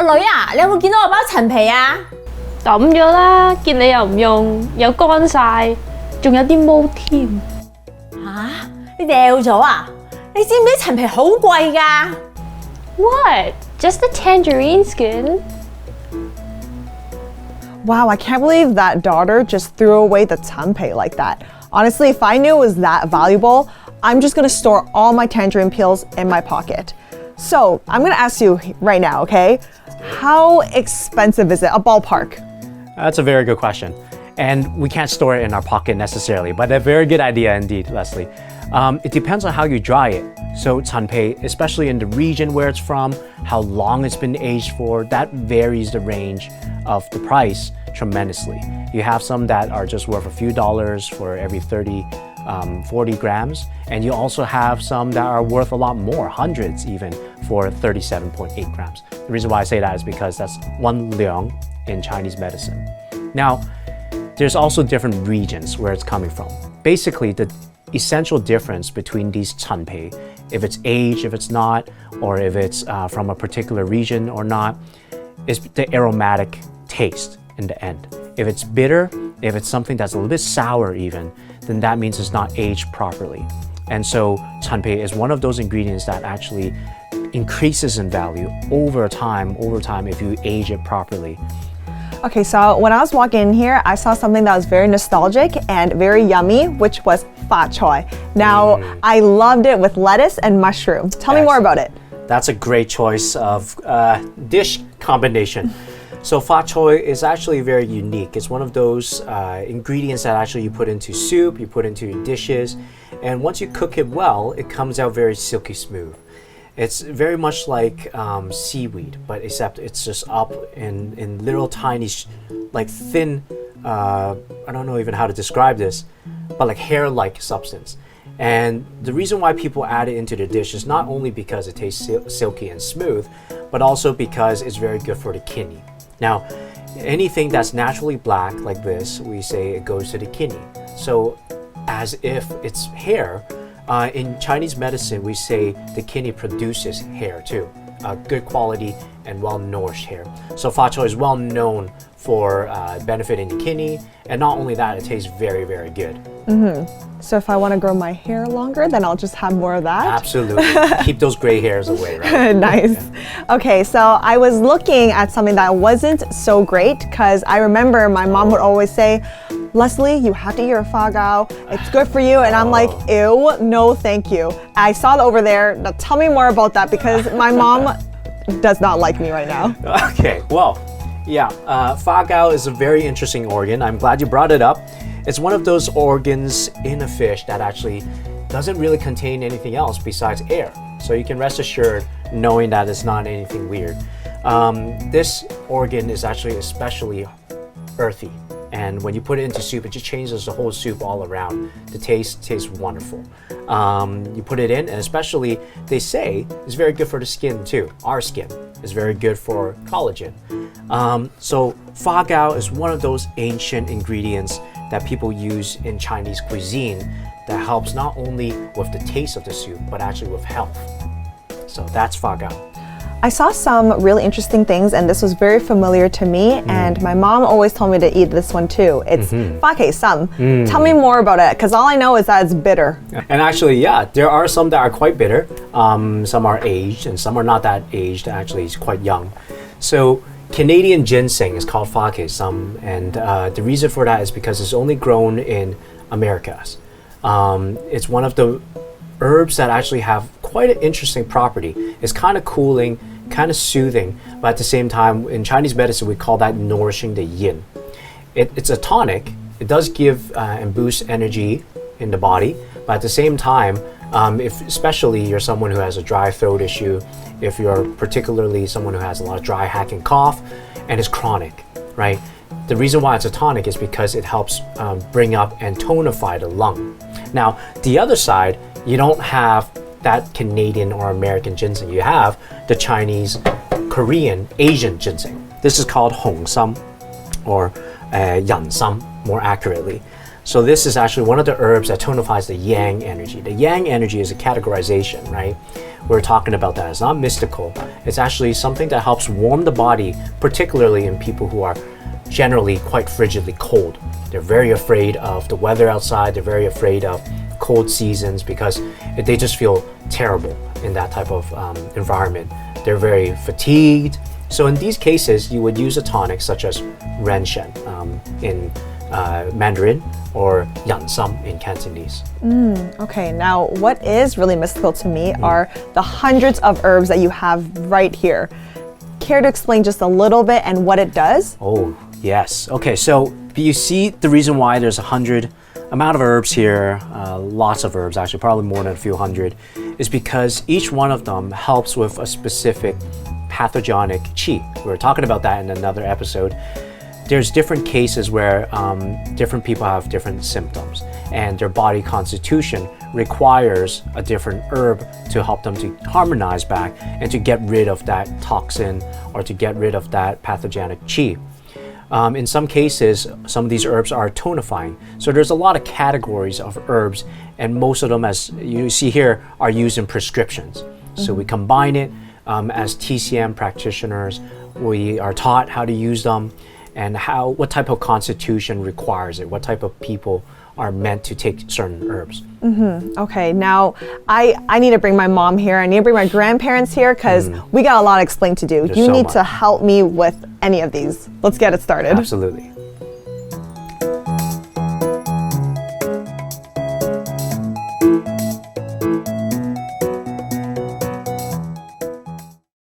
阿女啊，你有冇見到我包陳皮啊？抌咗啦，見你又唔用，又乾晒，仲有啲毛添。吓，你掉咗啊？你知唔知陳皮好貴㗎？ What? Just the tangerine skin? Wow, I can't believe that daughter just threw away the tanpei like that. Honestly, if I knew it was that valuable, I'm just gonna store all my tangerine peels in my pocket. So, I'm gonna ask you right now, okay? How expensive is it? A ballpark? That's a very good question. And we can't store it in our pocket necessarily, but a very good idea indeed, Lesley. It depends on how you dry it. So tanpei, especially in the region where it's from, how long it's been aged for, that varies the range of the price tremendously. You have some that are just worth a few dollars for every 40 grams. And you also have some that are worth a lot more, hundreds even, for 37.8 grams. The reason why I say that is because that's 1 leung in Chinese medicine. Now, there's also different regions where it's coming from. Basically, the essential difference between these tanpei, if it's aged, if it's not, or if it's from a particular region or not, is the aromatic taste in the end. If it's bitter, if it's something that's a little bit sour even, then that means it's not aged properly. And so tanpei is one of those ingredients that actually increases in value over time if you age it properly. Okay, so when I was walking in here, I saw something that was very nostalgic and very yummy, which was Choi. Now, I loved it with lettuce and mushroom. Tell me more about it. That's a great choice of dish combination. So Choi is actually very unique. It's one of those ingredients that actually you put into soup, you put into your dishes, and once you cook it well, it comes out very silky smooth. It's very much like seaweed, but except it's just up in little tiny, like thin, I don't know even how to describe this, but like hair-like substance. And the reason why people add it into the dish is not only because it tastes silky and smooth, but also because it's very good for the kidney. Now, anything that's naturally black like this, we say it goes to the kidney. So as if it's hair, in Chinese medicine, we say the kidney produces hair too, good quality and well-nourished hair. So Choi is well known for benefiting the kidney, and not only that, it tastes very, very good. So if I want to grow my hair longer, then I'll just have more of that? Absolutely. Keep those gray hairs away, right? Nice. Yeah. Okay, so I was looking at something that wasn't so great because I remember my mom would always say, Lesley, you have to eat your Fargo. It's good for you. And I'm like, ew, no, thank you. I saw it over there. Now tell me more about that because my mom does not like me right now. Okay, well, yeah, Fargo is a very interesting organ. I'm glad you brought it up. It's one of those organs in a fish that actually doesn't really contain anything else besides air. So you can rest assured knowing that it's not anything weird. This organ is actually especially earthy. And when you put it into soup, it just changes the whole soup all around. The taste tastes wonderful. You put it in, and especially they say it's very good for the skin too. Our skin is very good for collagen. So Fargo is one of those ancient ingredients that people use in Chinese cuisine that helps not only with the taste of the soup, but actually with health. So that's Fargo. I saw some really interesting things, and this was very familiar to me, and my mom always told me to eat this one too. It's Sam. Tell me more about it, because all I know is that it's bitter. And actually, yeah, there are some that are quite bitter. Some are aged, and some are not that aged, actually, it's quite young. So Canadian ginseng is called Sam, and the reason for that is because it's only grown in Americas. It's one of the herbs that actually have quite an interesting property. It's kind of cooling, kind of soothing, but at the same time, in Chinese medicine, we call that nourishing the yin. It's a tonic. It does give and boost energy in the body, but at the same time, if especially you're someone who has a dry throat issue, if you're particularly someone who has a lot of dry hacking cough and is chronic, right? The reason why it's a tonic is because it helps bring up and tonify the lung. Now, the other side, you don't have that Canadian or American ginseng. You have the Chinese, Korean, Asian ginseng. This is called Hongsam or Yansam, more accurately. So this is actually one of the herbs that tonifies the yang energy. The yang energy is a categorization, right? We're talking about that. It's not mystical. It's actually something that helps warm the body, particularly in people who are generally quite frigidly cold. They're very afraid of the weather outside. They're very afraid of cold seasons because they just feel terrible in that type of environment. They're very fatigued. So in these cases, you would use a tonic such as renshen in Mandarin or yansam in Cantonese. Okay, now what is really mystical to me are the hundreds of herbs that you have right here. Care to explain just a little bit and what it does? Oh, yes. Okay, so you see the reason why there's 100 amount of herbs here, lots of herbs, actually probably more than a few hundred, is because each one of them helps with a specific pathogenic qi. We were talking about that in another episode. There's different cases where different people have different symptoms and their body constitution requires a different herb to help them to harmonize back and to get rid of that toxin or to get rid of that pathogenic qi. In some cases, some of these herbs are tonifying. So there's a lot of categories of herbs, and most of them, as you see here, are used in prescriptions. So we combine it as TCM practitioners. We are taught how to use them and what type of constitution requires it, what type of people are meant to take certain herbs. Okay, now I need to bring my mom here. I need to bring my grandparents here because we got a lot to explain to do. There's You so need much. to help me with any of these. Let's get it started. Absolutely.